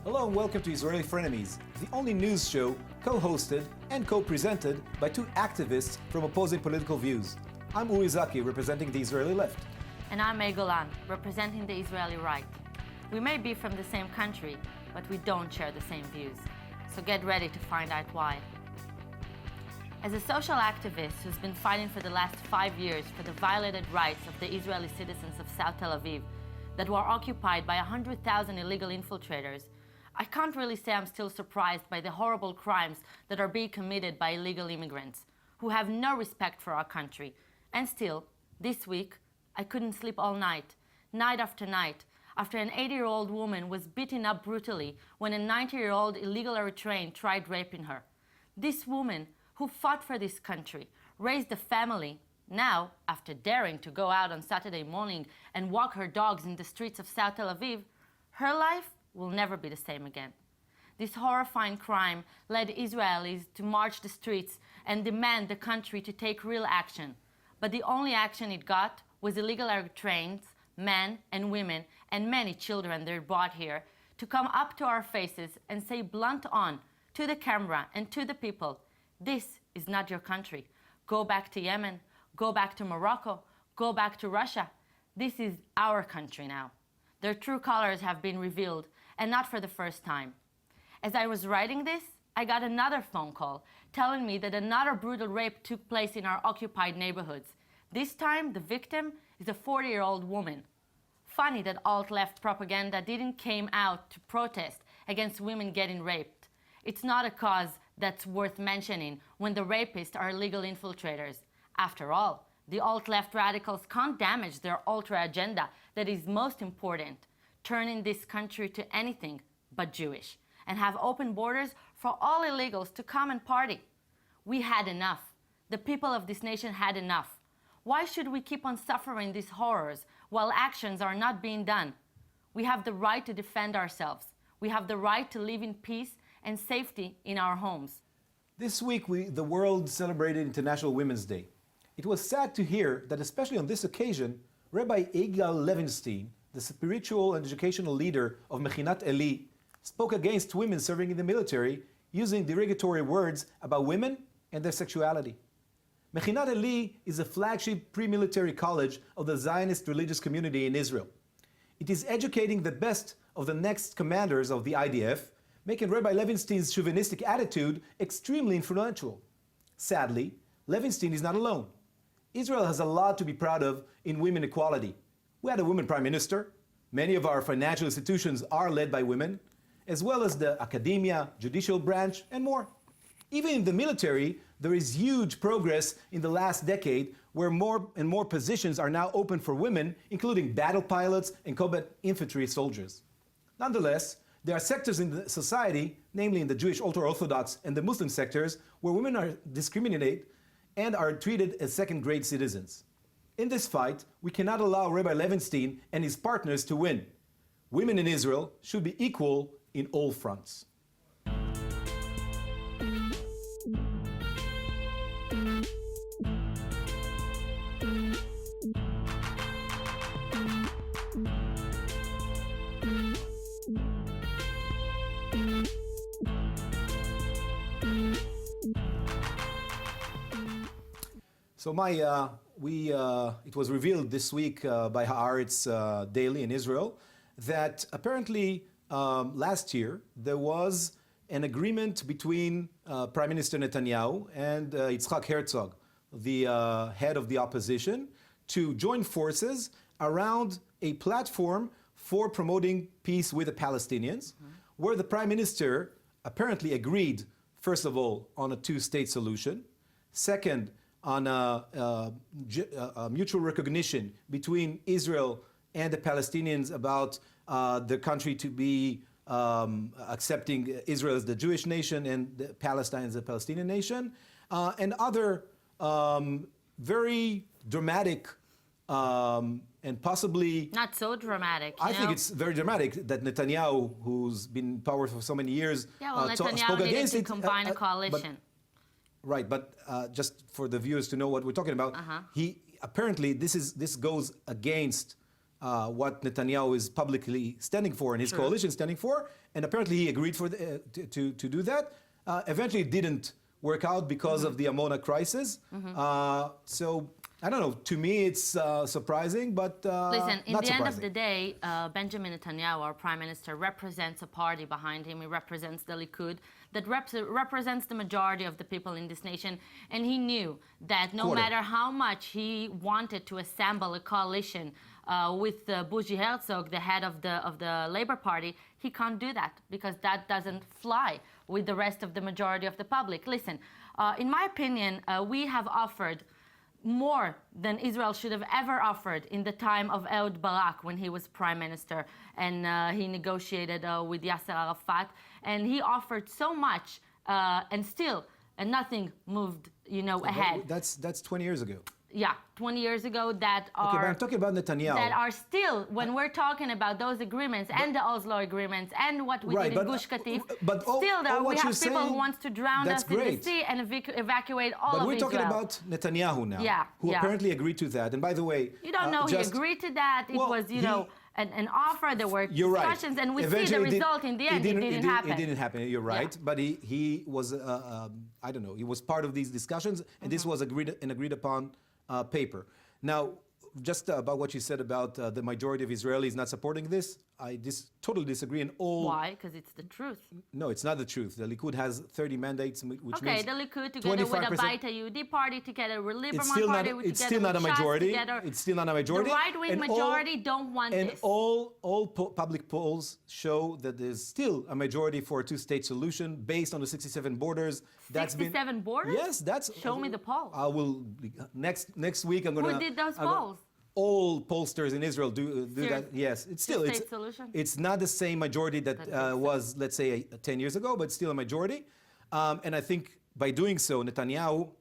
Hello and welcome to Israeli Frenemies, the only news show co-hosted and co-presented by two activists from opposing political views. I'm Uri Zaki, representing the Israeli left. And I'm May Golan, representing the Israeli right. We may be from the same country, but we don't share the same views. So get ready to find out why. As a social activist who's been fighting for the last 5 years for the violated rights of the Israeli citizens of South Tel Aviv that were occupied by 100,000 illegal infiltrators, I can't really say I'm still surprised by the horrible crimes that are being committed by illegal immigrants who have no respect for our country. And still, this week, I couldn't sleep all night after night, after an 80-year-old woman was beaten up brutally when a 90-year-old illegal Eritrean tried raping her. This woman, who fought for this country, raised a family, now, after daring to go out on Saturday morning and walk her dogs in the streets of South Tel Aviv, her life will never be the same again. This horrifying crime led Israelis to march the streets and demand the country to take real action. But the only action it got was illegal Eritreans, men and women, and many children they brought here to come up to our faces and say blunt on to the camera and to the people, "This is not your country. Go back to Yemen, go back to Morocco, go back to Russia. This is our country now." Their true colors have been revealed, and not for the first time. As I was writing this, I got another phone call telling me that another brutal rape took place in our occupied neighborhoods. This time, the victim is a 40-year-old woman. Funny that alt-left propaganda didn't came out to protest against women getting raped. It's not a cause that's worth mentioning when the rapists are illegal infiltrators. After all, the alt-left radicals can't damage their ultra agenda that is most important, turning this country to anything but Jewish, and have open borders for all illegals to come and party. We had enough. The people of this nation had enough. Why should we keep on suffering these horrors while actions are not being done? We have the right to defend ourselves. We have the right to live in peace and safety in our homes. This week, the world celebrated International Women's Day. It was sad to hear that, especially on this occasion, Rabbi Yigal Levinstein, the spiritual and educational leader of Mechinat Eli, spoke against women serving in the military using derogatory words about women and their sexuality. Mechinat Eli is a flagship pre-military college of the Zionist religious community in Israel. It is educating the best of the next commanders of the IDF, making Rabbi Levinstein's chauvinistic attitude extremely influential. Sadly, Levinstein is not alone. Israel has a lot to be proud of in women equality. We had a woman prime minister. Many of our financial institutions are led by women, as well as the academia, judicial branch, and more. Even in the military, there is huge progress in the last decade where more and more positions are now open for women, including battle pilots and combat infantry soldiers. Nonetheless, there are sectors in the society, namely in the Jewish ultra-Orthodox and the Muslim sectors, where women are discriminated and are treated as second-grade citizens. In this fight, we cannot allow Rabbi Levinstein and his partners to win. Women in Israel should be equal in all fronts. So it was revealed this week by Haaretz Daily in Israel that apparently last year there was an agreement between Prime Minister Netanyahu and Yitzhak Herzog, the head of the opposition, to join forces around a platform for promoting peace with the Palestinians, where the Prime Minister apparently agreed, first of all, on a two-state solution, second, on a mutual recognition between Israel and the Palestinians about the country to be accepting Israel as the Jewish nation and Palestine as the Palestinian nation, and other very dramatic and possibly... Not so dramatic, I think it's very dramatic that Netanyahu, who's been in power for so many years, Netanyahu spoke against needed to combine a coalition. Right, but just for the viewers to know what we're talking about, he apparently this goes against what Netanyahu is publicly standing for and his coalition standing for, and apparently he agreed to do that. Eventually, it didn't work out because of the Amona crisis. So I don't know. To me, it's surprising, but listen. In not the end of surprising. the day, Benjamin Netanyahu, our prime minister, represents a party behind him. He represents the Likud that represents the majority of the people in this nation, and he knew that no matter how much he wanted to assemble a coalition with Bougie Herzog, the head of the Labour Party, he can't do that because that doesn't fly with the rest of the majority of the public. Listen, in my opinion, we have offered more than Israel should have ever offered in the time of Ehud Barak when he was prime minister and he negotiated with Yasser Arafat, and he offered so much and nothing moved, ahead. That's 20 years ago. Yeah, 20 years ago that are... Okay, but I'm talking about Netanyahu. That are still, when we're talking about those agreements and the Oslo agreements and what we did in Gush Katif, still we have people who want to drown us in the sea and evacuate all of Israel. But we're talking about Netanyahu now, who apparently agreed to that. And by the way... You don't know he agreed to that. It was, an offer. There were discussions, and we see the result in the end. It didn't happen. It didn't happen. You're right. But he was, I don't know, he was part of these discussions, and this was agreed upon paper. Now, just about what you said about the majority of Israelis not supporting this, I totally disagree. And all why? Because it's the truth. No, it's not the truth. The Likud has 30 mandates, which means the Likud together with the Beit Yehudi party, together with Lieberman party, it's still not a majority. It's still not a majority. The right-wing majority don't want this. And all public polls show that there's still a majority for a two-state solution based on the 67 borders. 67 borders? Yes, that's. Show me the polls. I will next week. I'm gonna. Who did those polls? All pollsters in Israel do that. Yes, it's still it's not the same majority that was, let's say, 10 years ago, but still a majority. And I think by doing so, Netanyahu,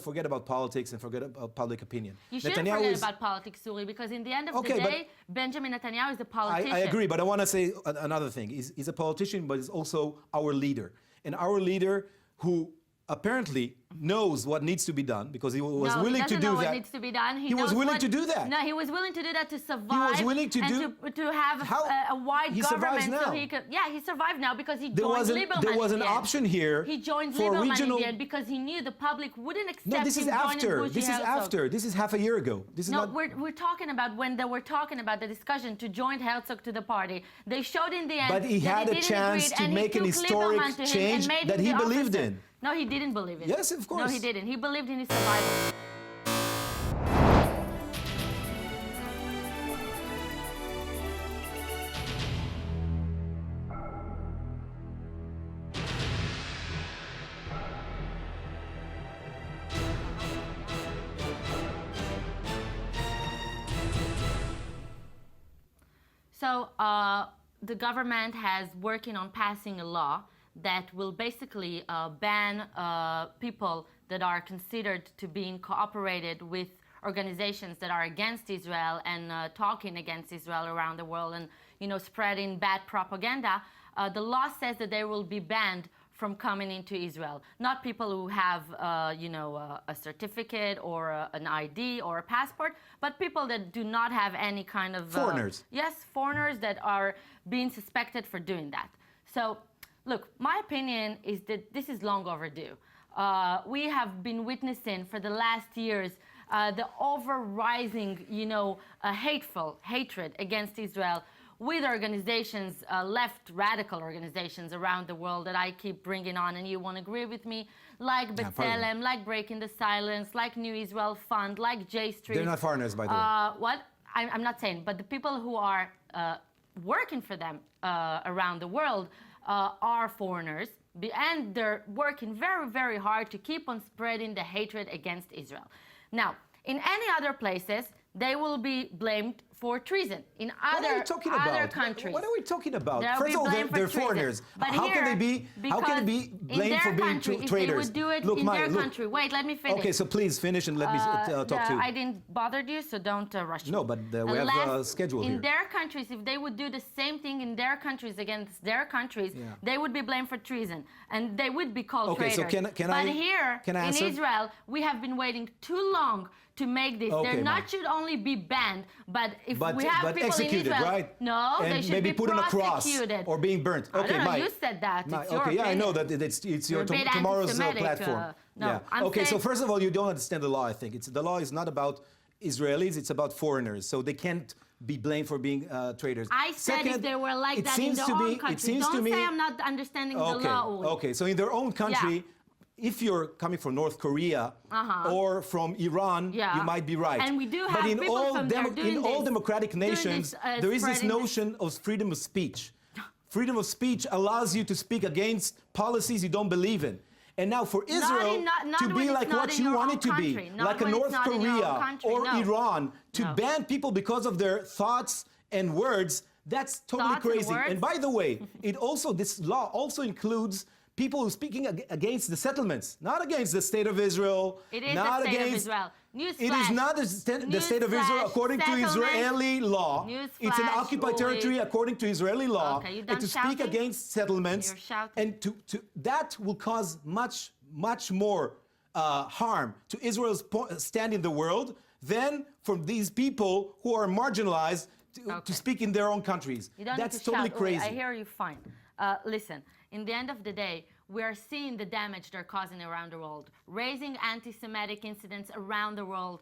forget about politics and forget about public opinion. You shouldn't forget about politics, Suri, because in the end of the day, Benjamin Netanyahu is a politician. I agree, but I want to say another thing. He's a politician, but he's also our leader. And our leader who apparently knows what needs to be done because he was willing to do that. He doesn't know what needs to be done. He was willing to do that. No, he was willing to do that to survive. He was willing to to have a wide government so he could. Yeah, he survived now because he joined Lieberman. There was an option here. He joined Lieberman in the end because he knew the public wouldn't accept him. No, this is after. This is after. This is half a year ago. This is not. We're talking about when they were talking about the discussion to join Herzog to the party. They showed in the end. But he had a chance to make an historic change that he believed in. No, he didn't believe it. Yes, of course. No, he didn't. He believed in his survival. So the government has working on passing a law that will basically ban people that are considered to be cooperated with organizations that are against Israel and talking against Israel around the world and spreading bad propaganda. The law says that they will be banned from coming into Israel. Not people who have a certificate or an ID or a passport, but people that do not have any kind of foreigners. Yes, foreigners that are being suspected for doing that. So. Look, my opinion is that this is long overdue. We have been witnessing for the last years the over-rising, hateful hatred against Israel with organizations, left radical organizations around the world that I keep bringing on, and you won't agree with me, like B'Tselem, like Breaking the Silence, like New Israel Fund, like J Street. They're not foreigners, by the way. What? I'm not saying, but the people who are working for them around the world are foreigners, and they're working very, very hard to keep on spreading the hatred against Israel. Now, in any other places, they will be blamed for treason in What are you talking other about? countries. What are we talking about? They'll First be of all, blamed for they're treason. foreigners. But How can they be blamed for being if traitors? they would do it Look, in Maya, their country. Wait, let me finish. Okay, so please finish and let me talk to you. I didn't bother you, so don't rush me. No, but we have a schedule in here. their countries, if they would do the same thing in their countries against their countries, they would be blamed for treason, and they would be called traitors. So can but here in Israel, we have been waiting too long to make this. Okay, They're not should only be banned, but if we have but people executed, in Israel, right? no, and they should maybe be put on a cross prosecuted or being burnt. Okay, I don't know, Mike. you said that. It's your okay, yeah, I know opinion. that it's your You're a bit tomorrow's anti-Semitic, platform. no, yeah. I'm Okay, so saying- first of all, you don't understand the law. I think the law is not about Israelis; it's about foreigners. So they can't be blamed for being traitors. I said Second, if they were like it that in seems their to own be- country. It seems Don't to me, say I'm not understanding the law, Uri. Okay, so in their own country, if you're coming from North Korea or from Iran, you might be right. And we do have but in people all from there doing in all this, democratic nations, there is this spreading notion of freedom of speech. Freedom of speech allows you to speak against policies you don't believe in. And now for Israel not to when be it's like not what in you your want own it to be, country. Not like a when it's North not in your own Korea country, or no. Iran, to No. ban people because of their thoughts and words, that's totally Thoughts and crazy. words? And by the way, this law also includes people who are speaking against the settlements, not against the state of Israel. It is not the state against, of Israel. Newsflash. It is not the state of Israel Newsflash. according to Settlements. Israeli law. It's an Newsflash, occupied Uri. territory according to Israeli law. Okay, you done and to shouting? speak against settlements, You're shouting. and that will cause much more harm to Israel's stand in the world than from these people who are marginalized to speak in their own countries. You don't That's need to totally shout. crazy. I hear you fine. Listen, in the end of the day, we are seeing the damage they're causing around the world, raising anti-Semitic incidents around the world,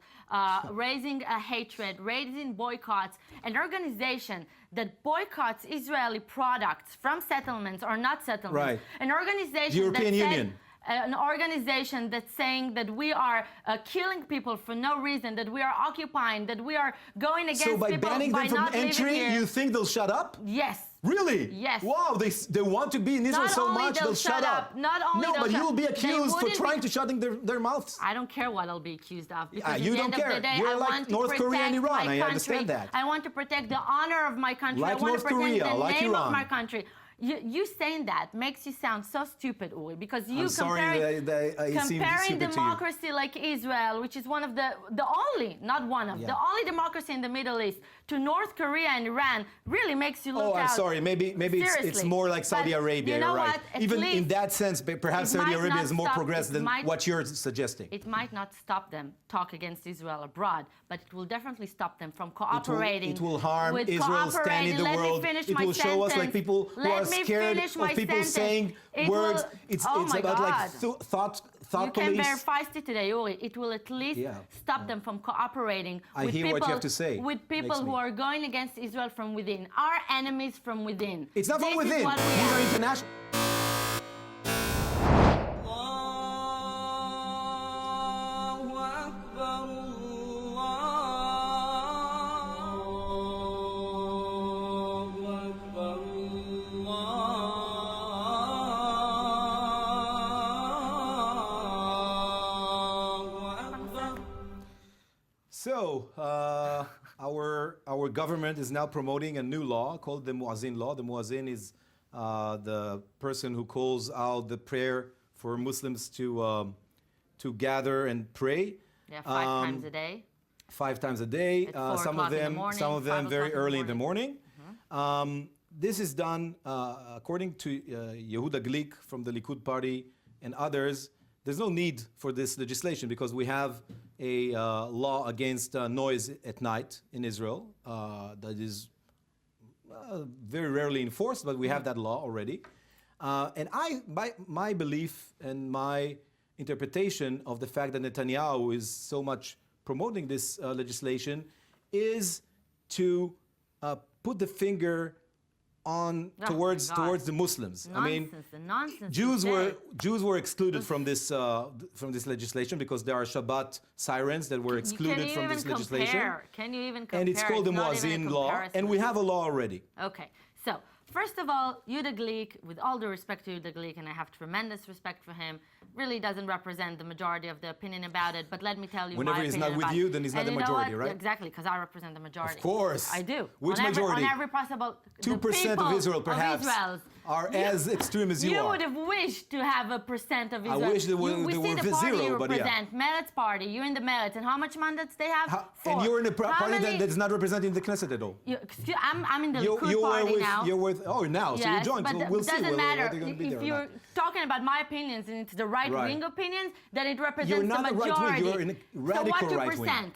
raising hatred, raising boycotts. An organization that boycotts Israeli products from settlements or not settlements. Right. An organization The European Union. An organization that's saying that we are killing people for no reason, that we are occupying, that we are going against So by people banning them from not living entry, here. you think they'll shut up? Yes. Really? Yes. Wow, they want to be in Israel Not so only much, they'll shut up. Not only No, they'll but shut- you'll be they accused for wouldn't trying be- to shutting their mouths. I don't care what I'll be accused of. Because you at the don't end care. Of the day, You're I like want to North Korea and protect Iran. my I country. understand that. I want to protect the honor of my country. Like I want North to protect Korea, the like name Iran. of my country. You saying that makes you sound so stupid, Uri, because you I'm sorry that I seem comparing stupid to you. democracy like Israel, which is one of the only, not one of, the only democracy in the Middle East, to North Korea and Iran really makes you look Oh, I'm out. sorry. Maybe it's Seriously. more like Saudi But Arabia. you know You're right. what? At Even in least that sense, perhaps it Saudi might Arabia not is more stop- progressive it than might- what you're suggesting. It might not stop them talk against Israel abroad, but it will definitely stop them from cooperating. It will harm with Israel's stand in the Let me world. finish It my will show us like sentence. people who Let are me scared finish of my people sentence. saying It words. will- It's oh my about like God. thought You can police. bear feisty today, Uri. It will at least stop them from cooperating I with hear people, what you have to say. with people Makes who me- are going against Israel from within. Our enemies from within. It's not from This is within. what we These are have. international. So, our government is now promoting a new law called the Muazzin law. The Muazzin is the person who calls out the prayer for Muslims to gather and pray. Yeah, 5 times a day. 5 times a day. At 4 Some of o'clock in the them, morning, some of them 5 very o'clock early in the morning. This is done according to Yehuda Glick from the Likud party and others. There's no need for this legislation because we have a law against noise at night in Israel that is very rarely enforced, but we have that law already. And my belief and my interpretation of the fact that Netanyahu is so much promoting this legislation is to put the finger on towards the Muslims. Nonsense. Jews were excluded from this legislation because there are Shabbat sirens that were excluded from this legislation. Can you even compare? And it's called the not even a Muazzin law, and we have a law already. Okay, so First of all, Yehuda Glick, with all due respect to Yehuda Glick, and I have tremendous respect for him, really doesn't represent the majority of the opinion about it. But let me tell you, whenever my he's opinion not with about you, it. then he's not And the you know majority, what? right? Exactly, because I represent the majority. Of course. I do. Which on majority? On every possible. 2% of Israel, perhaps, are as extreme as you are. You would have wished to have a percent of Israel. I wish there were, we there see were the party zero, you but yeah. represent, Meretz party. You're in the Meretz, and how much mandates they have? 4. And you're in a party many, that is not representing the Knesset at all. I'm in the Likud party now. You're with, oh, now, so you joined, so we'll see doesn't matter. whether you're going to be there If or you're not. talking about my opinions and it's the right-wing opinions, then it represents You're not the a majority. right-wing, you're in a radical so right-wing.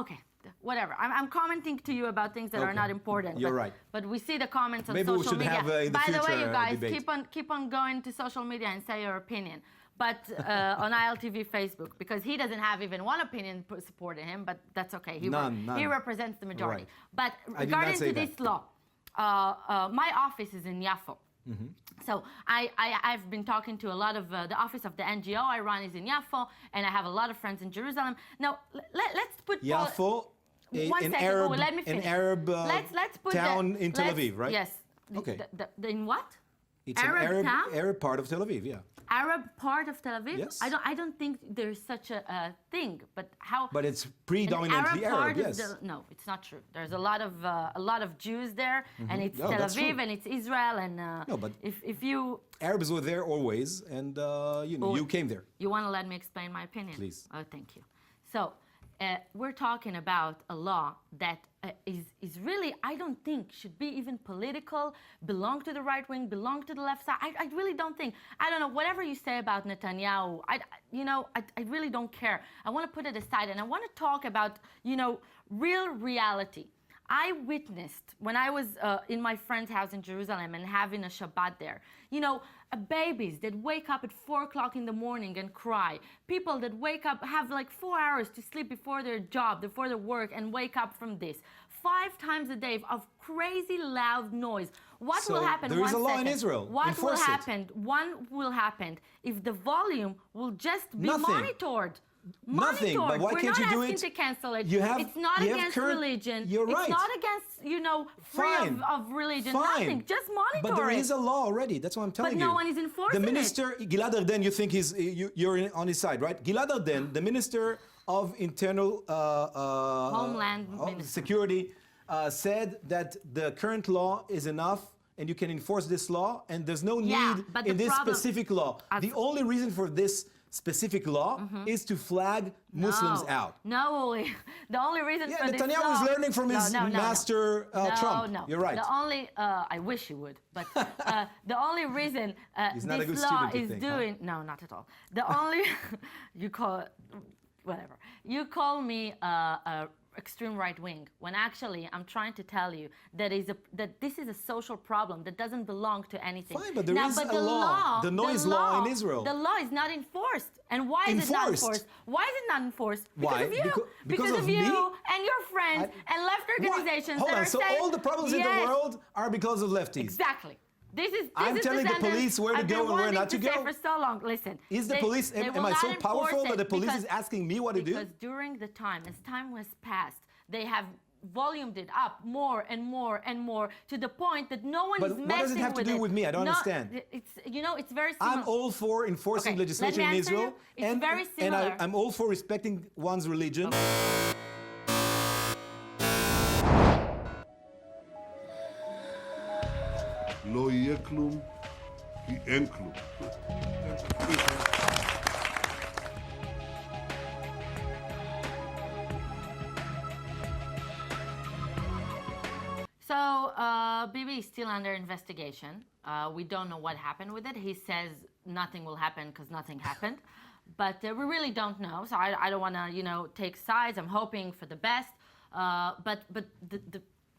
Okay, whatever. I'm commenting to you about things that are not important. You're right. But we see the comments on Maybe social we should media. have in the By the way, future, you guys, debate. keep on going to social media and say your opinion. But on ILTV Facebook, because he doesn't have even one opinion supporting him, but that's okay. None. He represents the majority. Right. But regarding to this law, my office is in Yafo. Mm-hmm. So I've been talking to a lot of the office of the NGO I run is in Yafo, and I have a lot of friends in Jerusalem. Now let's put Yafo, an Arab let's put town in Tel Aviv, right? Yes. Okay. In what? It's Arab an town? Arab part of Tel Aviv, yeah. Arab part of Tel Aviv? Yes. I don't think there's such a thing, but how? But it's predominantly Arab, yes. No, it's not true. There's a lot of Jews there, and it's No, Tel that's Aviv true. and it's Israel, and No, but if you Arabs were there always, and you came there. You want to let me explain my opinion? Please. Oh, thank you. So, we're talking about a law that is really, I don't think, should be even political, belong to the right wing, belong to the left side. I really don't think. I don't know, whatever you say about Netanyahu, I really don't care. I want to put it aside, and I want to talk about, real reality. I witnessed when I was in my friend's house in Jerusalem and having a Shabbat there, babies that wake up at 4 o'clock in the morning and cry. People that wake up, have like 4 hours to sleep before their job, before their work, and wake up from this. 5 times a day of crazy loud noise. What will happen? There is a law in Israel. What will Enforce happen? One will happen if the volume will just be monitored. Nothing. But why can't you do it? We're not asking to cancel it. You have, it's not you against have religion. You're right. It's not against, free of religion. Fine. Nothing. Just monitor But there it. is a law already. That's what I'm telling you. But no one is enforcing The minister, Gilad Arden, you think you're on his side, right? Gilad Arden, the minister of internal Homeland security, said that the current law is enough and you can enforce this law and there's no need in this specific law. The only reason for this specific law is to flag Muslims out. No, the only reason for this law... Netanyahu is learning from his master Trump. No, you're right. The only, I wish he would, but the only reason He's not a good this law student, you is think, doing... No, not at all. The only... You call... Whatever. You call me extreme right wing when actually I'm trying to tell you that this is a social problem that doesn't belong to anything. Fine, but there is a law, the noise law in Israel. The law is not enforced. And why is it not enforced? Why is it not enforced? Because of you. Because of you and your friends and left organizations Hold that on, are so saying, all the problems in the world are because of lefties. Exactly. I'm telling the police where to go and where not to go. For so long. Listen. Is the police? Am I so powerful that the police is asking me what to do? Because during the time, as time has passed, they have volumed it up more and more and more to the point that no one is messing with it. But what does it have to do with me? I don't understand. It's very similar. I'm all for enforcing legislation in Israel. It's very similar. And I'm all for respecting one's religion. לא יהיה כלום, כי אין כלום. So, Bibi is still under investigation. We don't know what happened with it. He says nothing will happen because nothing happened. But we really don't know. So I don't want to, take sides. I'm hoping for the best. But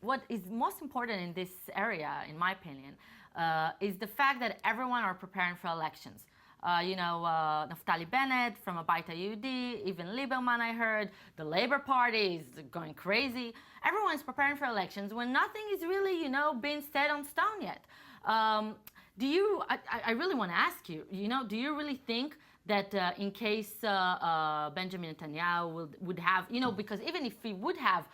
what is most important in this area, in my opinion, is the fact that everyone are preparing for elections. Naftali Bennett from Abayta Yehudi, even Lieberman, I heard, the Labour Party is going crazy. Everyone's preparing for elections when nothing is really, being set on stone yet. I really want to ask you, do you really think that in case Benjamin Netanyahu would have, because even if he would have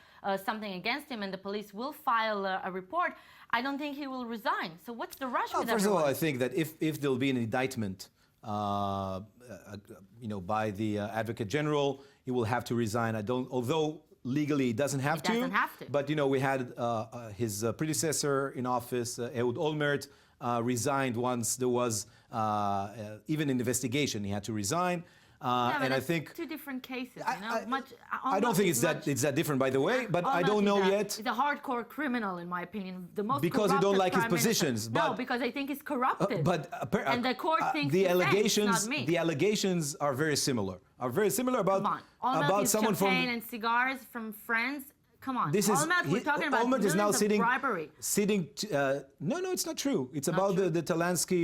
something against him and the police will file a report, I don't think he will resign. So what's the rush with First of all, everyone? I think that if there'll be an indictment, by the Advocate General, he will have to resign. Although legally he doesn't have to. He doesn't have to. But we had his predecessor in office, Ehud Olmert, resigned once there was even an investigation. He had to resign. Yeah, and I that's think two different cases. I don't think it's that different, by the way. But I don't know yet. He's a hardcore criminal, in my opinion. The most Because you don't corrupted like his prime minister. positions. No, because I think he's corrupted. And the court thinks the the same. allegations, It's not me. the allegations are very similar. About Come on. about someone champagne from. and cigars from friends. Come on. This is we're talking about Olmert is now millions of bribery. No, it's not true. It's Not about true. the Talansky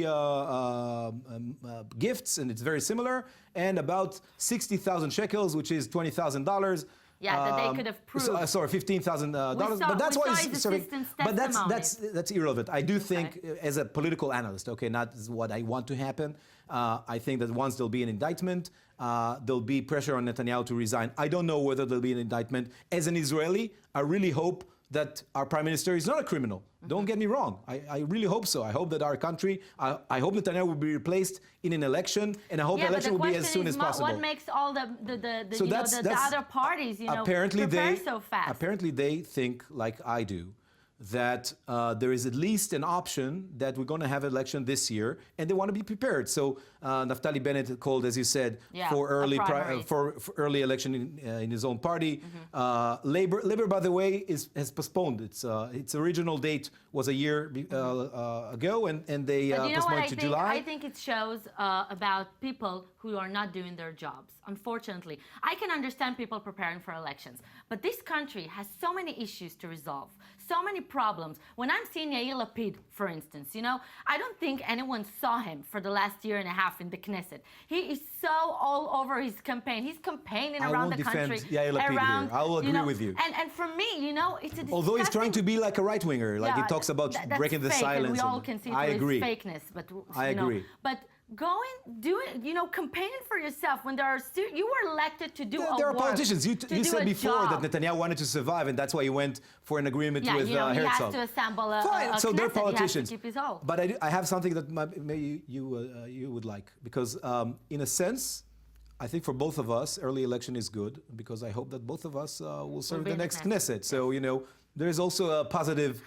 gifts, and it's very similar. And about 60,000 shekels, which is $20,000. Yeah, that they could have proved. Sorry, $15,000. We saw- But that's we why saw he's his serving. assistant's But testimony. that's irrelevant. I do think, as a political analyst, not what I want to happen. I think that once there'll be an indictment, there'll be pressure on Netanyahu to resign. I don't know whether there'll be an indictment. As an Israeli, I really hope that our prime minister is not a criminal. Don't get me wrong. I really hope so. I hope that our country, I hope Netanyahu will be replaced in an election, and I hope the election will be as soon as possible. What makes all the other parties, apparently prepare so fast? Apparently they think, like I do, that there is at least an option that we're going to have an election this year, and they want to be prepared. So Naftali Bennett called, as you said, for early election in his own party. Labor, by the way, has postponed. Its original date was a year ago, and they postponed it to July. I think it shows about people who are not doing their jobs. Unfortunately, I can understand people preparing for elections, but this country has so many issues to resolve, so many problems. When I'm seeing Yair Lapid, for instance, I don't think anyone saw him for the last year and a half in the Knesset. He is so all over his campaign. He's campaigning around the country. I won't defend Yair Lapid here. I will agree with you. And for me, it's a disgusting... Although he's trying to be like a right-winger, like he talks about breaking the silence. And we all can see through his fakeness. But, I agree. But do it, campaigning for yourself when you were elected to do a There are work, politicians. You said before job. that Netanyahu wanted to survive, and that's why he went for an agreement with he Herzog. has to assemble a Fine, so they're Knesset. politicians. He has to keep his oath. But I have something that maybe you would like, because in a sense, I think for both of us, early election is good, because I hope that both of us will serve the next Knesset. So, there's also a positive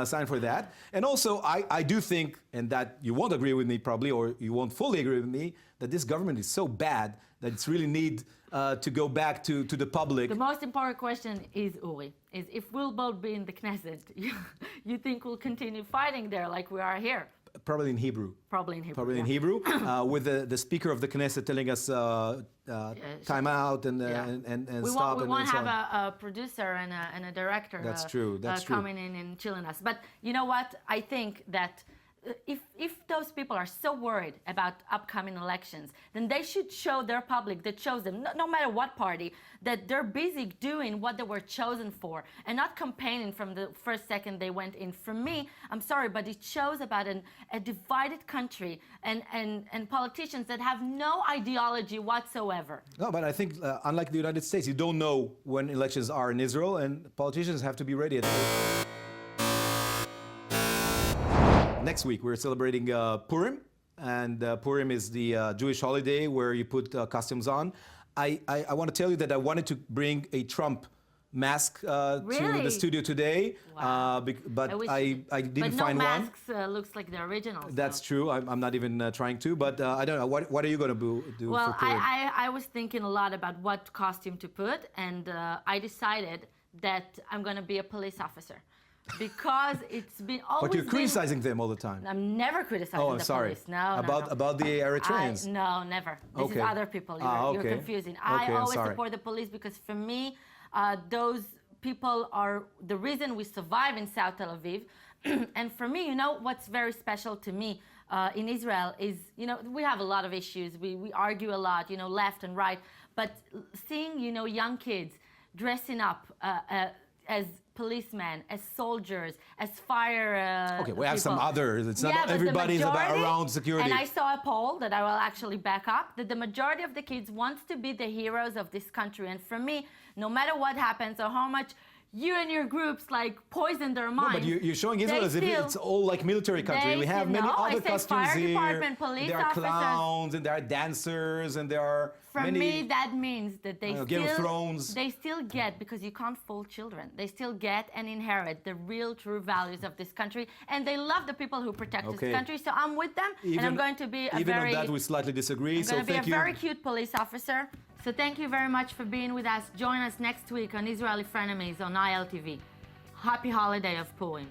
sign for that. And also, I do think, and that you won't agree with me probably, or you won't fully agree with me, that this government is so bad that it's really need to go back to the public. The most important question is, Uri, is if we'll both be in the Knesset, you think we'll continue fighting there like we are here? Probably in Hebrew. Probably in Hebrew. Probably in Hebrew, with the speaker of the Knesset telling us time out and stop. We won't have a producer and a director. That's true. Coming in and chilling us. But you know what? I think that if those people are so worried about upcoming elections, then they should show their public that shows them, no matter what party, that they're busy doing what they were chosen for and not campaigning from the first second they went in. For me, I'm sorry, but it shows about a divided country and politicians that have no ideology whatsoever. No, but I think, unlike the United States, you don't know when elections are in Israel, and politicians have to be ready. Next week, we're celebrating Purim, and Purim is the Jewish holiday where you put costumes on. I want to tell you that I wanted to bring a Trump mask to the studio today, but I didn't find one. But no masks looks like the original. That's true. I'm not even trying to, but I don't know. What are you going to do for Purim? I was thinking a lot about what costume to put, and I decided that I'm going to be a police officer. Because it's been always. But you're criticizing them all the time. I'm never criticizing the police. No, about the Eritreans. No, never. This is other people. You're confusing. I always support the police because for me, those people are the reason we survive in South Tel Aviv. And for me, what's very special to me in Israel is, we have a lot of issues. We argue a lot, left and right. But seeing, young kids dressing up, as policemen, as soldiers, as fire Okay, we have some people. others. It's Yeah, not but the everybody's about majority- around security. And I saw a poll that I will actually back up, that the majority of the kids wants to be the heroes of this country. And for me, no matter what happens or how much you and your groups like poison their No, minds. but you're showing Israel they as if still- it's all like military country. they We have still- many no, I other say costumes fire here. department, police there are officers. clowns and there are dancers and there are For many. me, that means that they Game of Thrones. they still get, because you can't fool children, they still get and inherit the real true values of this country, and they love the people who protect Okay. this country. So I'm with them, and I'm going to be a even very, on that we slightly disagree. I'm So going to be a thank you. very cute police officer. So thank you very much for being with us. Join us next week on Israeli Frenemies on ILTV. Happy holiday of Purim.